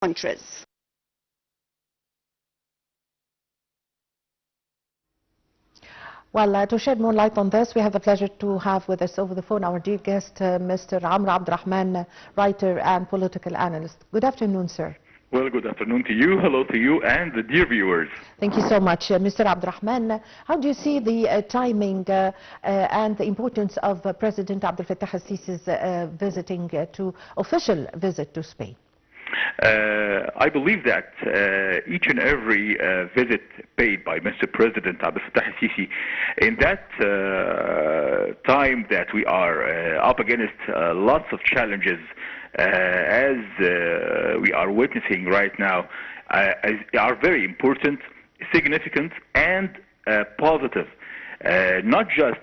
countries. Well, to shed more light on this, we have the pleasure to have with us over the phone our dear guest, Mr. Abdel, writer and political analyst. Good afternoon, sir. Well, good afternoon to you. Hello to you and the dear viewers. Thank you so much. Mr. Abdel, how do you see the timing and the importance of President Abdel Fattah al-Sisi's official visit to Spain? I believe that each and every visit paid by Mr. President Abdel Fattah al-Sisi in that time that we are up against lots of challenges as we are witnessing right now are very important, significant and positive. Not just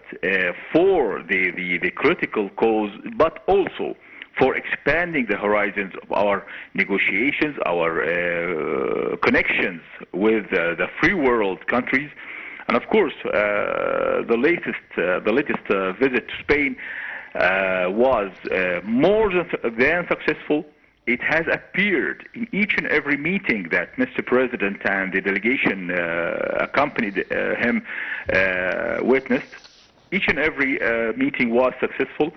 for the critical cause, but also for expanding the horizons of our negotiations, our connections with the free world countries. And of course, the latest visit to Spain was more than successful. It has appeared in each and every meeting that Mr. President and the delegation accompanied him witnessed. Each and every meeting was successful.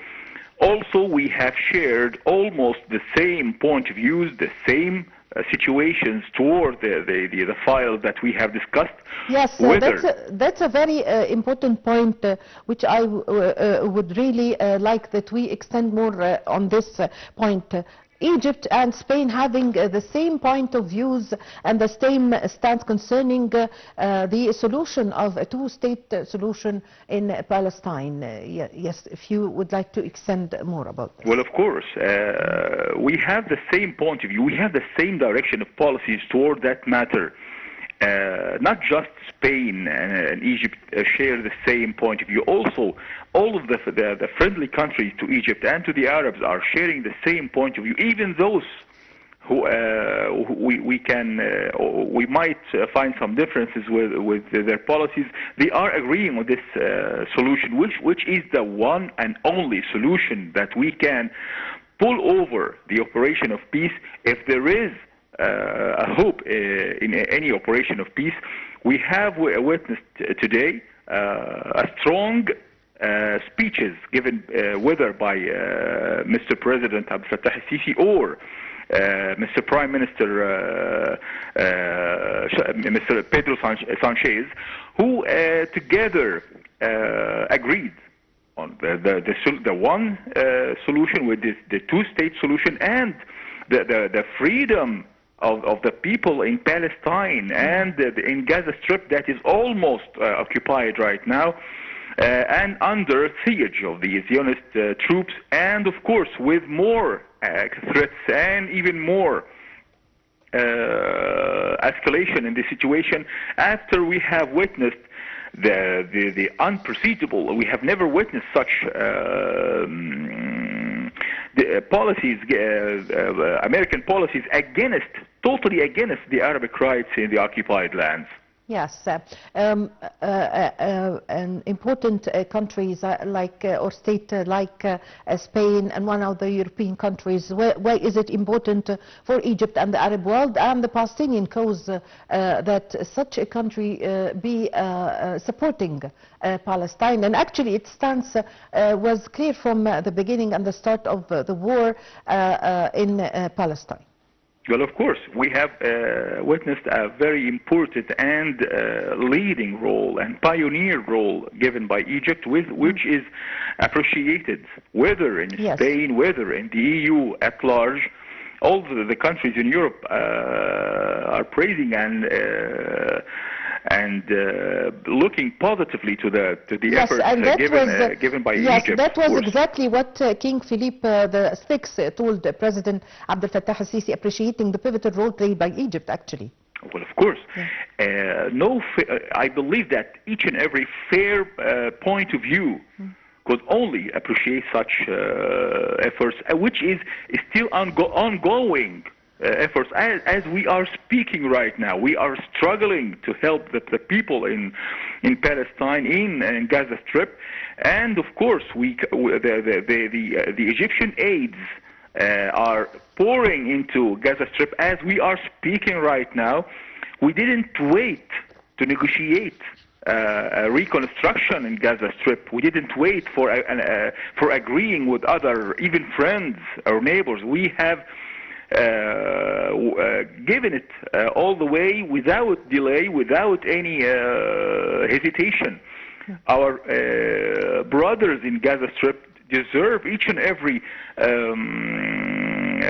Also, we have shared almost the same point of views, the same situations toward the file that we have discussed. Yes, that's a very important point, which I would really like that we extend more on this point. Egypt and Spain having the same point of views and the same stance concerning the solution of a two-state solution in Palestine. Yes, if you would like to extend more about this. Well, of course. We have the same point of view. We have the same direction of policies toward that matter. Not just Spain and Egypt share the same point of view. Also, all of the friendly countries to Egypt and to the Arabs are sharing the same point of view. Even those who we might find some differences with their policies, they are agreeing on this solution, which is the one and only solution that we can pull over the operation of peace if there is a hope in any operation of peace. We have witnessed today a strong speeches given whether by Mr. President Abdel Fattah al-Sisi or Mr. Prime Minister Mr. Pedro Sanchez, who together agreed on the one solution with the two-state solution and the freedom of the people in Palestine and in Gaza Strip that is almost occupied right now and under siege of the Zionist troops, and of course with more threats and even more escalation in the situation after we have witnessed the unprecedented. We have never witnessed such the policies, American policies totally against the Arabic rights in the occupied lands. Yes, important countries like or state like Spain and one of the European countries. Why is it important for Egypt and the Arab world and the Palestinian cause that such a country be supporting Palestine? And actually, its stance was clear from the beginning and the start of the war in Palestine. Well, of course, we have witnessed a very important and leading role and pioneer role given by Egypt, which is appreciated, whether in Spain, whether in the EU at large. All the countries in Europe are praising and looking positively to the efforts given by Egypt. Yes, that was exactly what King Philippe VI told President Abdel Fattah al-Sisi, appreciating the pivotal role played by Egypt, actually. Well, of course. I believe that each and every fair point of view could only appreciate such efforts, which is still ongoing. Efforts as we are speaking right now. We are struggling to help the people in Palestine, in Gaza Strip, and of course the Egyptian aids are pouring into Gaza Strip as we are speaking right now. We didn't wait to negotiate a reconstruction in Gaza Strip. We didn't wait for agreeing with other, even friends or neighbors. We have given it all the way without delay, without any hesitation. Our brothers in Gaza Strip deserve each and every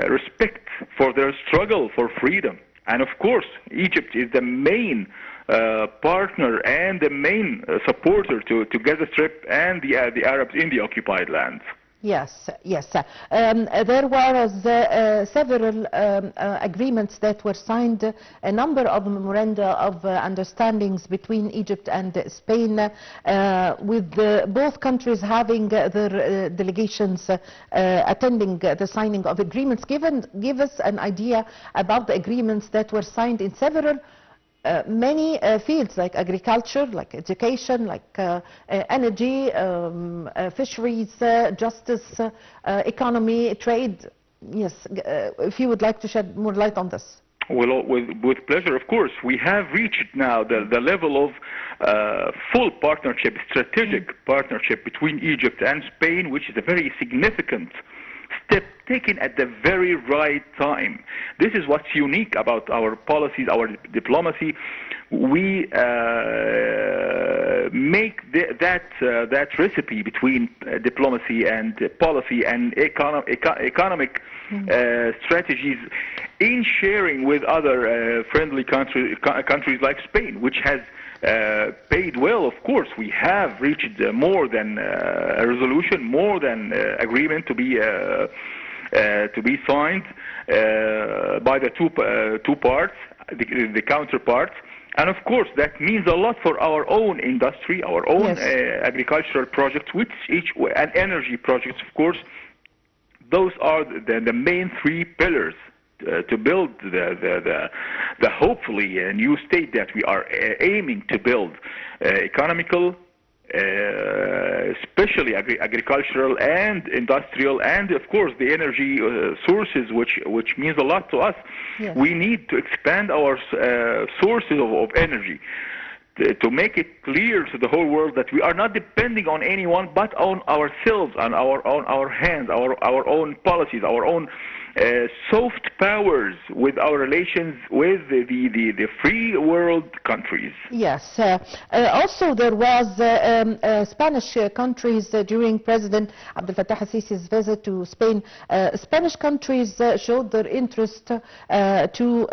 respect for their struggle for freedom. And of course, Egypt is the main partner and the main supporter to Gaza Strip and the Arabs in the occupied lands. Yes, yes. There were several agreements that were signed, a number of memoranda of understandings between Egypt and Spain, with both countries having their delegations attending the signing of agreements. Give us an idea about the agreements that were signed in several many fields, like agriculture, like education, like energy, fisheries, justice, economy, trade. Yes, if you would like to shed more light on this. Well, with pleasure, of course. We have reached now the level of full partnership, strategic partnership between Egypt and Spain, which is a very significant step taken at the very right time. This is what's unique about our policies, our diplomacy. We make that recipe between diplomacy and policy and economic strategies in sharing with other friendly countries like Spain, which has paid well. Of course, we have reached more than a resolution, more than agreement to be signed by the two parts, the counterparts. And of course, that means a lot for our own industry, our own agricultural projects, and energy projects, of course. Those are the main three pillars to build the hopefully a new state that we are aiming to build, economical, especially agricultural and industrial, and of course the energy sources, which means a lot to us. Yes. We need to expand our sources of energy to make it clear to the whole world that we are not depending on anyone but on ourselves, on our hands, our own policies, our own soft powers with our relations with the free world countries. Yes. Also, there was Spanish countries during President Abdel al-Sisi's visit to Spain. Spanish countries showed their interest to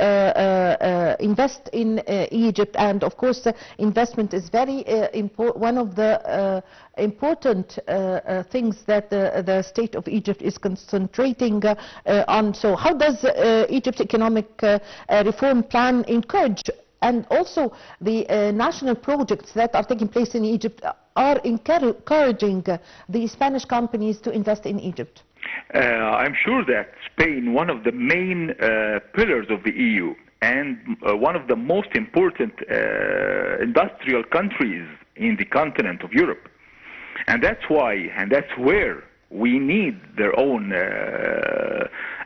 invest in Egypt, and of course, investment is very important. One of the important things that the state of Egypt is concentrating on. So how does Egypt's economic reform plan encourage, and also the national projects that are taking place in Egypt are encouraging the Spanish companies to invest in Egypt? I'm sure that Spain, one of the main pillars of the EU, and one of the most important industrial countries in the continent of Europe. And that's why, and that's where we need their own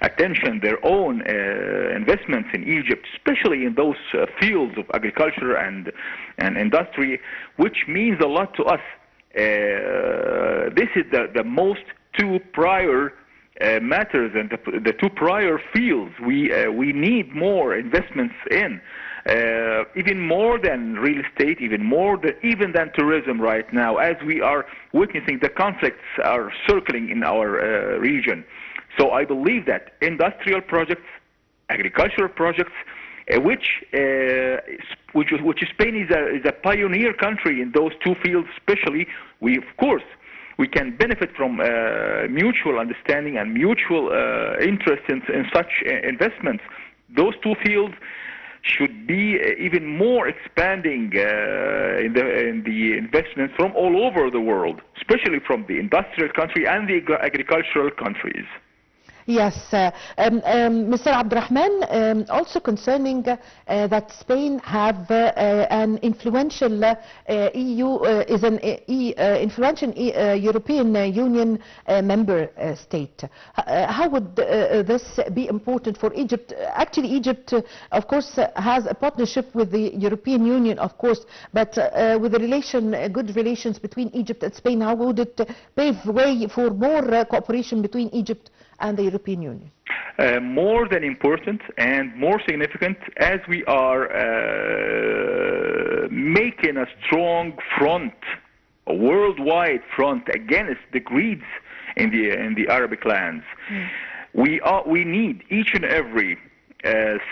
attention, their own investments in Egypt, especially in those fields of agriculture and industry, which means a lot to us. This is the most two prior matters and the two prior fields we need more investments in. Even more than real estate, even than tourism right now, as we are witnessing the conflicts are circling in our region. So I believe that industrial projects, agricultural projects, which Spain is a pioneer country in those two fields, especially. We can benefit from mutual understanding and mutual interest in such investments. Those two fields should be even more expanding in the investments from all over the world, especially from the industrial country and the agricultural countries. Yes, Mr. Abdurrahman, also concerning that Spain have an influential is an influential European Union member state. How would this be important for Egypt? Actually, Egypt, of course, has a partnership with the European Union, of course, but with the good relations between Egypt and Spain, how would it pave way for more cooperation between Egypt and the European Union? More than important and more significant, as we are making a strong front, a worldwide front against the greeds in the Arabic lands. We need each and every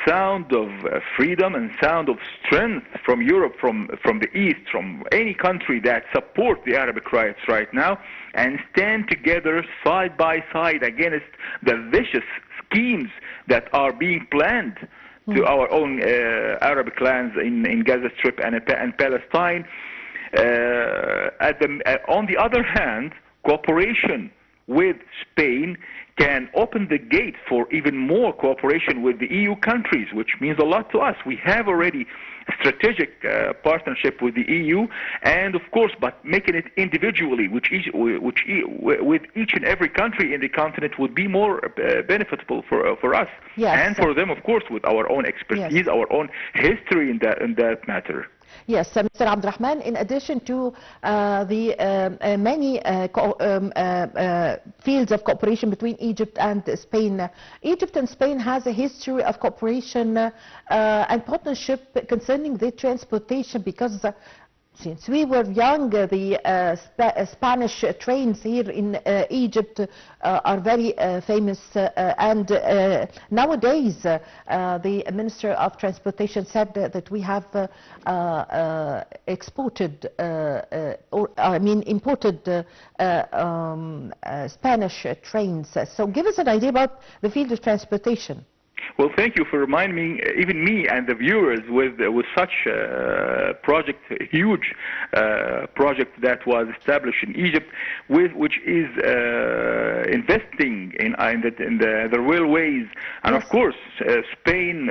sound of freedom and sound of strength from Europe, from the East, from any country that support the Arabic rights right now, and stand together side by side against the vicious schemes that are being planned to our own Arabic lands in Gaza Strip and Palestine. On the other hand, cooperation with Spain can open the gate for even more cooperation with the EU countries, which means a lot to us. We have already a strategic partnership with the EU, and of course, but making it individually, with each and every country in the continent would be more beneficial for us, yes, and for them, of course, with our own expertise, yes, our own history in that matter. Yes, Mr. Abdurrahman, in addition to the many fields of cooperation between Egypt and Spain, Egypt and Spain has a history of cooperation and partnership concerning the transportation, because since we were young, the Spanish trains here in Egypt are very famous, and nowadays the Minister of Transportation said that we have imported Spanish trains. So give us an idea about the field of transportation. Well, thank you for reminding even me and the viewers with such a project, a huge project that was established in Egypt, which is investing in the railways, and yes, of course Spain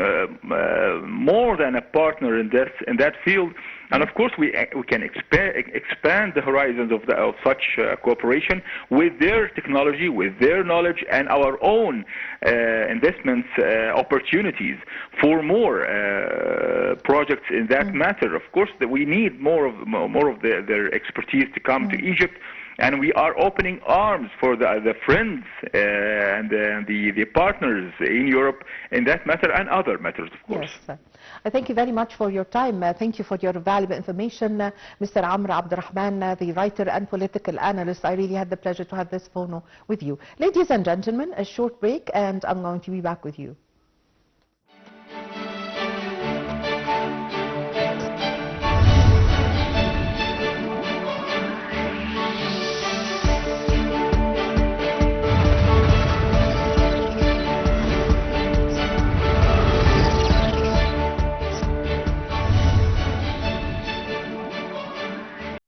more than a partner in that field. And of course, we can expand the horizons of such cooperation with their technology, with their knowledge, and our own investments opportunities for more projects in that matter. Of course, that we need more of their expertise to come to Egypt. And we are opening arms for the friends and the partners in Europe in that matter and other matters, of course. Yes. Thank you very much for your time. Thank you for your valuable information, Mr. Amr Abdurrahman, the writer and political analyst. I really had the pleasure to have this phone with you. Ladies and gentlemen, a short break, and I'm going to be back with you.